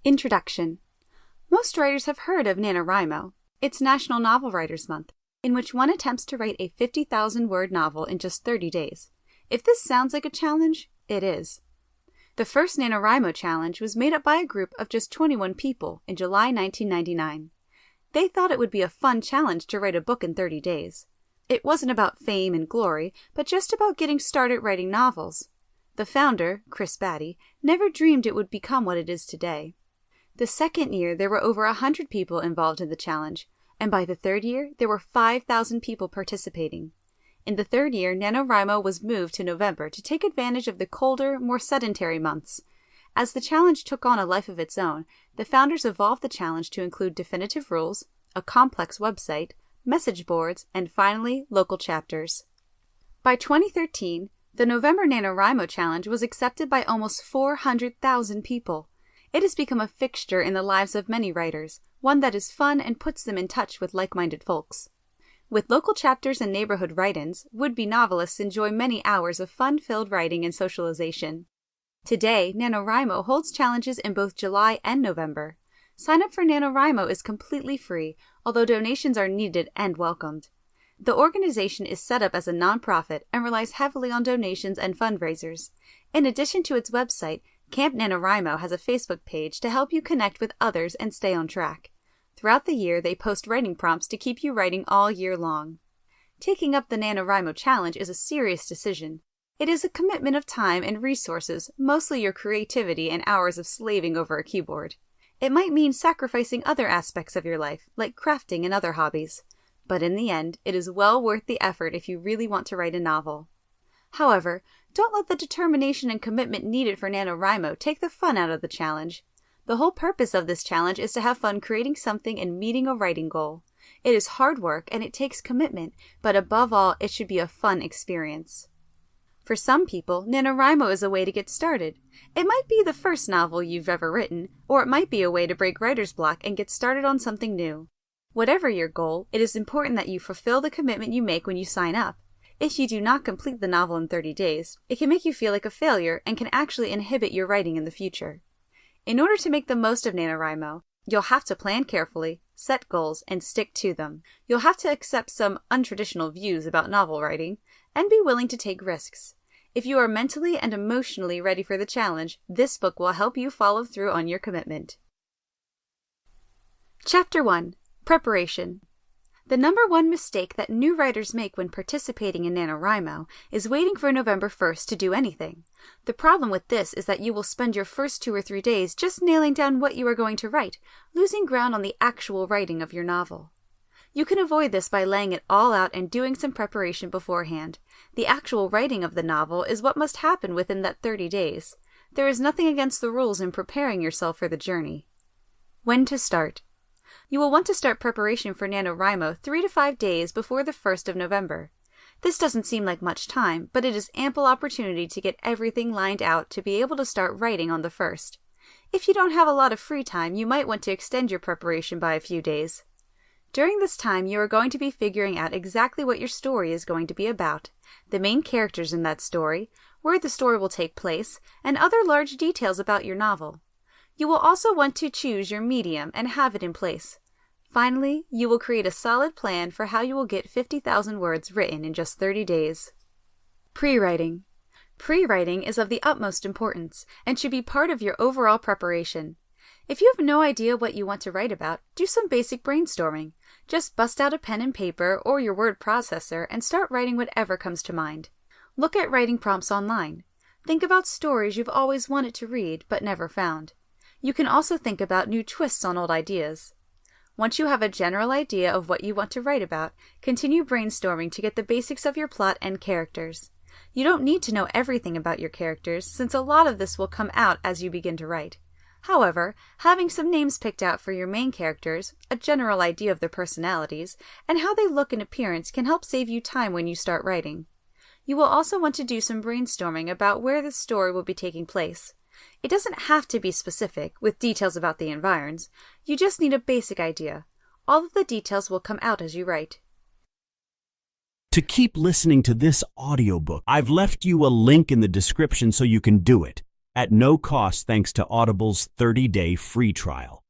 Introduction. Most writers have heard of NaNoWriMo. It's National Novel Writers Month, in which one attempts to write a 50,000-word novel in just 30 days. If this sounds like a challenge, it is. The first NaNoWriMo challenge was made up by a group of just 21 people in July 1999. They thought it would be a fun challenge to write a book in 30 days. It wasn't about fame and glory, but just about getting started writing novels. The founder, Chris Batty, never dreamed it would become what it is today. The second year, there were over 100 people involved in the challenge, and by the third year, there were 5,000 people participating. In the third year, NaNoWriMo was moved to November to take advantage of the colder, more sedentary months. As the challenge took on a life of its own, the founders evolved the challenge to include definitive rules, a complex website, message boards, and finally, local chapters. By 2013, the November NaNoWriMo challenge was accepted by almost 400,000 people. It has become a fixture in the lives of many writers, one that is fun and puts them in touch with like-minded folks. With local chapters and neighborhood write-ins, would-be novelists enjoy many hours of fun-filled writing and socialization. Today, NaNoWriMo holds challenges in both July and November. Sign up for NaNoWriMo is completely free, although donations are needed and welcomed. The organization is set up as a nonprofit and relies heavily on donations and fundraisers. In addition to its website, Camp NaNoWriMo has a Facebook page to help you connect with others and stay on track. Throughout the year, they post writing prompts to keep you writing all year long. Taking up the NaNoWriMo challenge is a serious decision. It is a commitment of time and resources, mostly your creativity and hours of slaving over a keyboard. It might mean sacrificing other aspects of your life, like crafting and other hobbies. But in the end, it is well worth the effort if you really want to write a novel. However, don't let the determination and commitment needed for NaNoWriMo take the fun out of the challenge. The whole purpose of this challenge is to have fun creating something and meeting a writing goal. It is hard work and it takes commitment, but above all, it should be a fun experience. For some people, NaNoWriMo is a way to get started. It might be the first novel you've ever written, or it might be a way to break writer's block and get started on something new. Whatever your goal, it is important that you fulfill the commitment you make when you sign up. If you do not complete the novel in 30 days, it can make you feel like a failure and can actually inhibit your writing in the future. In order to make the most of NaNoWriMo, you'll have to plan carefully, set goals, and stick to them. You'll have to accept some untraditional views about novel writing, and be willing to take risks. If you are mentally and emotionally ready for the challenge, this book will help you follow through on your commitment. Chapter 1. Preparation. The number one mistake that new writers make when participating in NaNoWriMo is waiting for November 1st to do anything. The problem with this is that you will spend your first 2 or 3 days just nailing down what you are going to write, losing ground on the actual writing of your novel. You can avoid this by laying it all out and doing some preparation beforehand. The actual writing of the novel is what must happen within that 30 days. There is nothing against the rules in preparing yourself for the journey. When to start? You will want to start preparation for NaNoWriMo 3 to 5 days before the 1st of November. This doesn't seem like much time, but it is ample opportunity to get everything lined out to be able to start writing on the 1st. If you don't have a lot of free time, you might want to extend your preparation by a few days. During this time, you are going to be figuring out exactly what your story is going to be about, the main characters in that story, where the story will take place, and other large details about your novel. You will also want to choose your medium and have it in place. Finally, you will create a solid plan for how you will get 50,000 words written in just 30 days. Pre-writing. Pre-writing is of the utmost importance and should be part of your overall preparation. If you have no idea what you want to write about, do some basic brainstorming. Just bust out a pen and paper or your word processor and start writing whatever comes to mind. Look at writing prompts online. Think about stories you've always wanted to read but never found. You can also think about new twists on old ideas. Once you have a general idea of what you want to write about, continue brainstorming to get the basics of your plot and characters. You don't need to know everything about your characters, since a lot of this will come out as you begin to write. However, having some names picked out for your main characters, a general idea of their personalities, and how they look in appearance can help save you time when you start writing. You will also want to do some brainstorming about where the story will be taking place. It doesn't have to be specific, with details about the environs. You just need a basic idea. All of the details will come out as you write. To keep listening to this audiobook, I've left you a link in the description so you can do it. at no cost thanks to Audible's 30-day free trial.